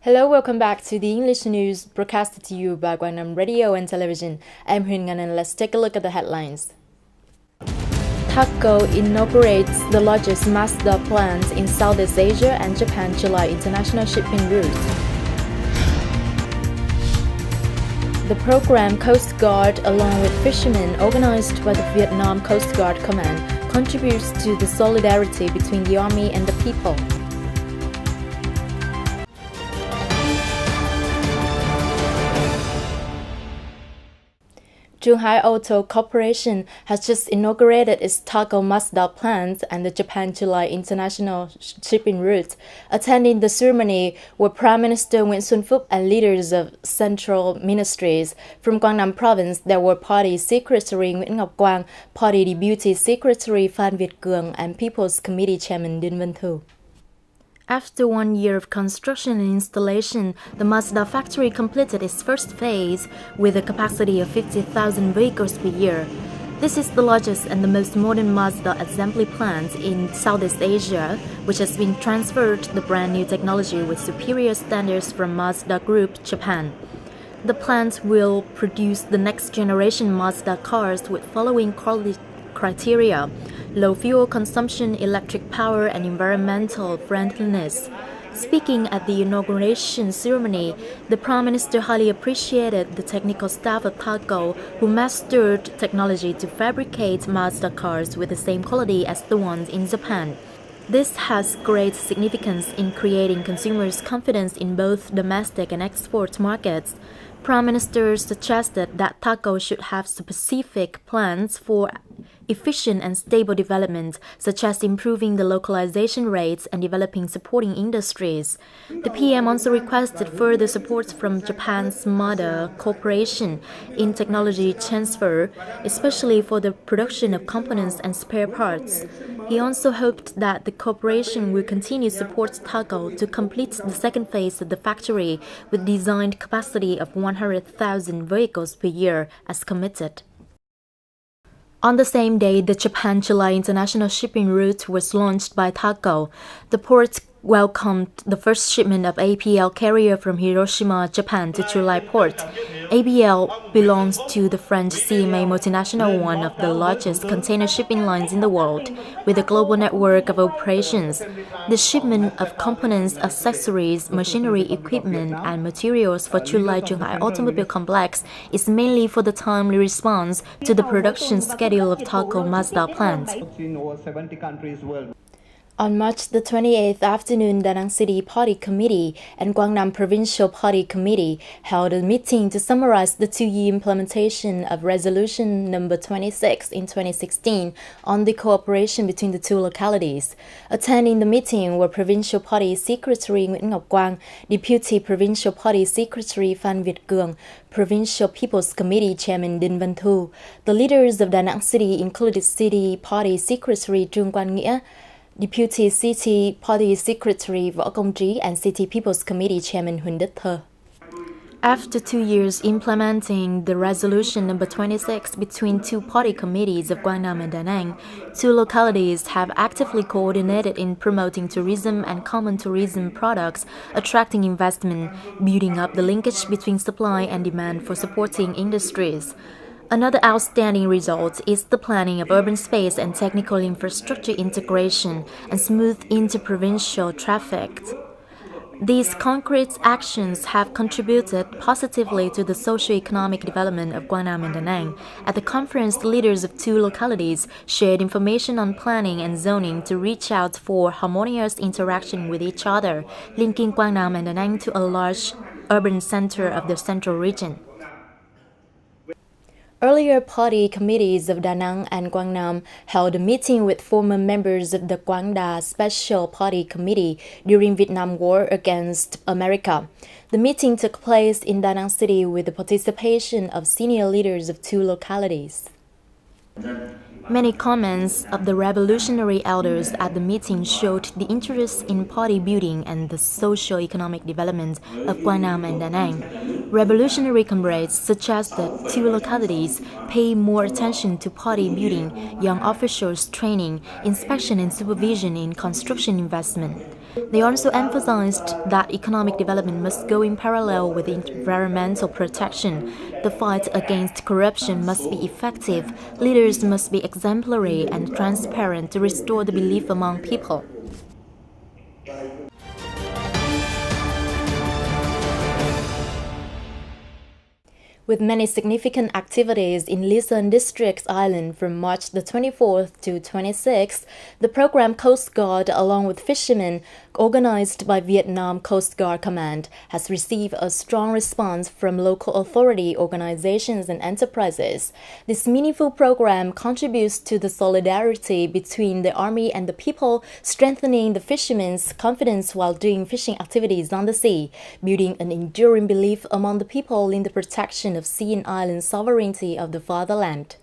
Hello, welcome back to the English news broadcasted to you by Quang Radio and Television. I'm Huynh Ngan and let's take a look at the headlines. TACO inaugurates the largest Mazda plant in Southeast Asia and Japan July international shipping route. The program Coast Guard, along with fishermen organized by the Vietnam Coast Guard Command, contributes to the solidarity between the Army and the people. Zhonghai Auto Corporation has just inaugurated its TACO Mazda plant and the Japan-July international shipping route. Attending the ceremony were Prime Minister Nguyễn Xuân Phúc and leaders of central ministries. From Quang Nam Province, there were Party Secretary Nguyễn Ngọc Quang, Party Deputy Secretary Phan Việt Cường, and People's Committee Chairman Đinh Văn Thu. After 1 year of construction and installation, the Mazda factory completed its first phase with a capacity of 50,000 vehicles per year. This is the largest and the most modern Mazda assembly plant in Southeast Asia, which has been transferred the brand new technology with superior standards from Mazda Group, Japan. The plant will produce the next generation Mazda cars with following quality criteria: low fuel consumption, electric power, and environmental friendliness. Speaking at the inauguration ceremony, the Prime Minister highly appreciated the technical staff of TACO who mastered technology to fabricate Mazda cars with the same quality as the ones in Japan. This has great significance in creating consumers' confidence in both domestic and export markets. Prime Minister suggested that TACO should have specific plans for efficient and stable development, such as improving the localization rates and developing supporting industries. The PM also requested further support from Japan's Mother Corporation in technology transfer, especially for the production of components and spare parts. He also hoped that the corporation will continue to support TACO to complete the second phase of the factory with designed capacity of 100,000 vehicles per year as committed. On the same day, the Japan-July international shipping route was launched by TACO. The port welcomed the first shipment of APL carrier from Hiroshima, Japan to July port. APL belongs to the French CMA multinational, one of the largest container shipping lines in the world, with a global network of operations. The shipment of components, accessories, machinery, equipment, and materials for July Zhonghai Automobile Complex is mainly for the timely response to the production schedule of TACO Mazda plant. On March the 28th afternoon, Danang City Party Committee and Quang Nam Provincial Party Committee held a meeting to summarize the 2-year implementation of Resolution number 26 in 2016 on the cooperation between the two localities. Attending the meeting were Provincial Party Secretary Nguyễn Ngọc Quang, Deputy Provincial Party Secretary Phan Việt Cường, Provincial People's Committee Chairman Đinh Văn Thu. The leaders of Danang City included City Party Secretary Trương Quang Nghĩa, Deputy City Party Secretary Võ Công Trí, and City People's Committee Chairman Huỳnh Đức Thơ. After 2 years implementing the Resolution number 26 between two party committees of Quang Nam and Danang, two localities have actively coordinated in promoting tourism and common tourism products, attracting investment, building up the linkage between supply and demand for supporting industries. Another outstanding result is the planning of urban space and technical infrastructure integration and smooth interprovincial traffic. These concrete actions have contributed positively to the socio-economic development of Quang Nam and Danang. At the conference, the leaders of two localities shared information on planning and zoning to reach out for harmonious interaction with each other, linking Quang Nam and Danang to a large urban center of the central region. Earlier party committees of Danang and Quang Nam held a meeting with former members of the Quang Da Special Party Committee during Vietnam War against America. The meeting took place in Danang City with the participation of senior leaders of two localities. Many comments of the revolutionary elders at the meeting showed the interest in party building and the socio-economic development of Quang Nam and Danang. Revolutionary comrades, such as the two localities, pay more attention to party building, young officers training, inspection and supervision in construction investment. They also emphasized that economic development must go in parallel with environmental protection. The fight against corruption must be effective, leaders must be exemplary and transparent to restore the belief among people. With many significant activities in Luzon District Island from March the 24th to 26th, the program Coast Guard, along with fishermen, organized by Vietnam Coast Guard Command, has received a strong response from local authority organizations and enterprises. This meaningful program contributes to the solidarity between the Army and the people, strengthening the fishermen's confidence while doing fishing activities on the sea, building an enduring belief among the people in the protection of sea and island sovereignty of the fatherland.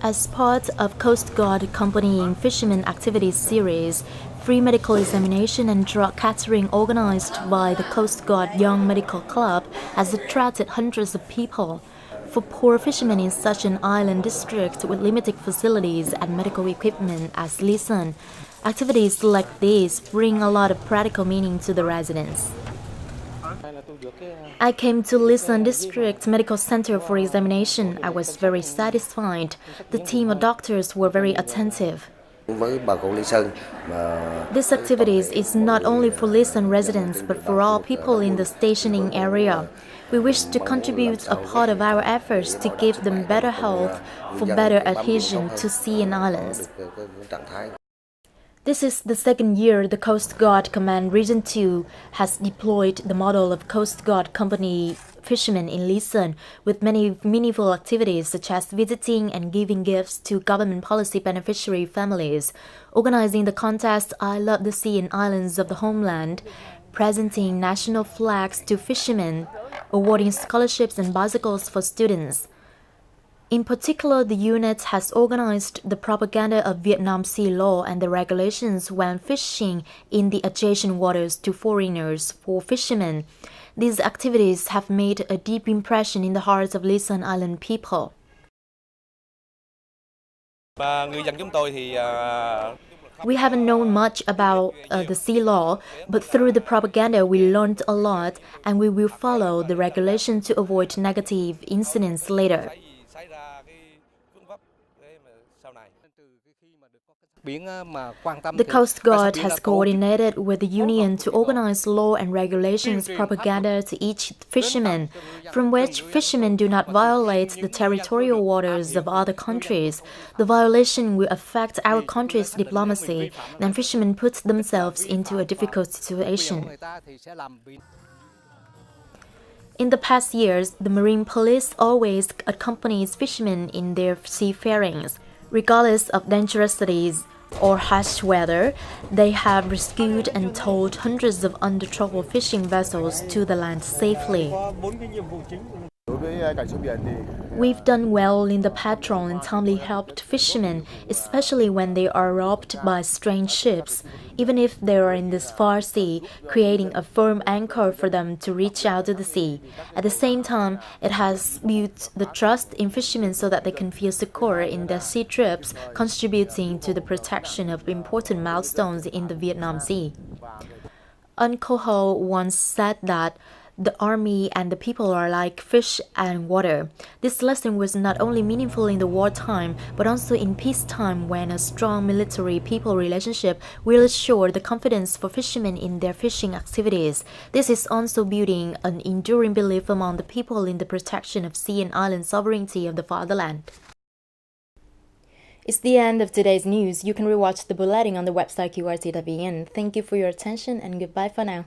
As part of Coast Guard accompanying fishermen activities series, free medical examination and drug catering organized by the Coast Guard Young Medical Club has attracted hundreds of people. For poor fishermen in such an island district with limited facilities and medical equipment as Luzon, activities like these bring a lot of practical meaning to the residents. I came to Luzon District Medical Center for examination. I was very satisfied. The team of doctors were very attentive. This activities is not only for Luzon residents but for all people in the stationing area. We wish to contribute a part of our efforts to give them better health for better adhesion to sea and islands. This is the second year the Coast Guard Command Region 2 has deployed the model of Coast Guard Company fishermen in Luzon with many meaningful activities such as visiting and giving gifts to government policy beneficiary families, organizing the contest I Love the Sea and Islands of the Homeland, presenting national flags to fishermen, awarding scholarships and bicycles for students. In particular, the unit has organized the propaganda of Vietnam Sea law and the regulations when fishing in the adjacent waters to foreigners for fishermen. These activities have made a deep impression in the hearts of Luzon Island people. We haven't known much about the sea law, but through the propaganda we learned a lot, and we will follow the regulation to avoid negative incidents later. The Coast Guard has coordinated with the Union to organize law and regulations propaganda to each fisherman, from which fishermen do not violate the territorial waters of other countries. The violation will affect our country's diplomacy, and fishermen put themselves into a difficult situation. In the past years, the Marine Police always accompanies fishermen in their seafarings. Regardless of dangerosities or harsh weather, they have rescued and towed hundreds of under-trouble fishing vessels to the land safely. We've done well in the patrol and timely helped fishermen, especially when they are robbed by strange ships, even if they are in this far sea, creating a firm anchor for them to reach out to the sea. At the same time, it has built the trust in fishermen so that they can feel secure in their sea trips, contributing to the protection of important milestones in the Vietnam Sea. Uncle Ho once said that the army and the people are like fish and water. This lesson was not only meaningful in the wartime, but also in peacetime when a strong military-people relationship will assure the confidence for fishermen in their fishing activities. This is also building an enduring belief among the people in the protection of sea and island sovereignty of the fatherland. It's the end of today's news. You can rewatch the bulletin on the website qrt.vn. Thank you for your attention and goodbye for now.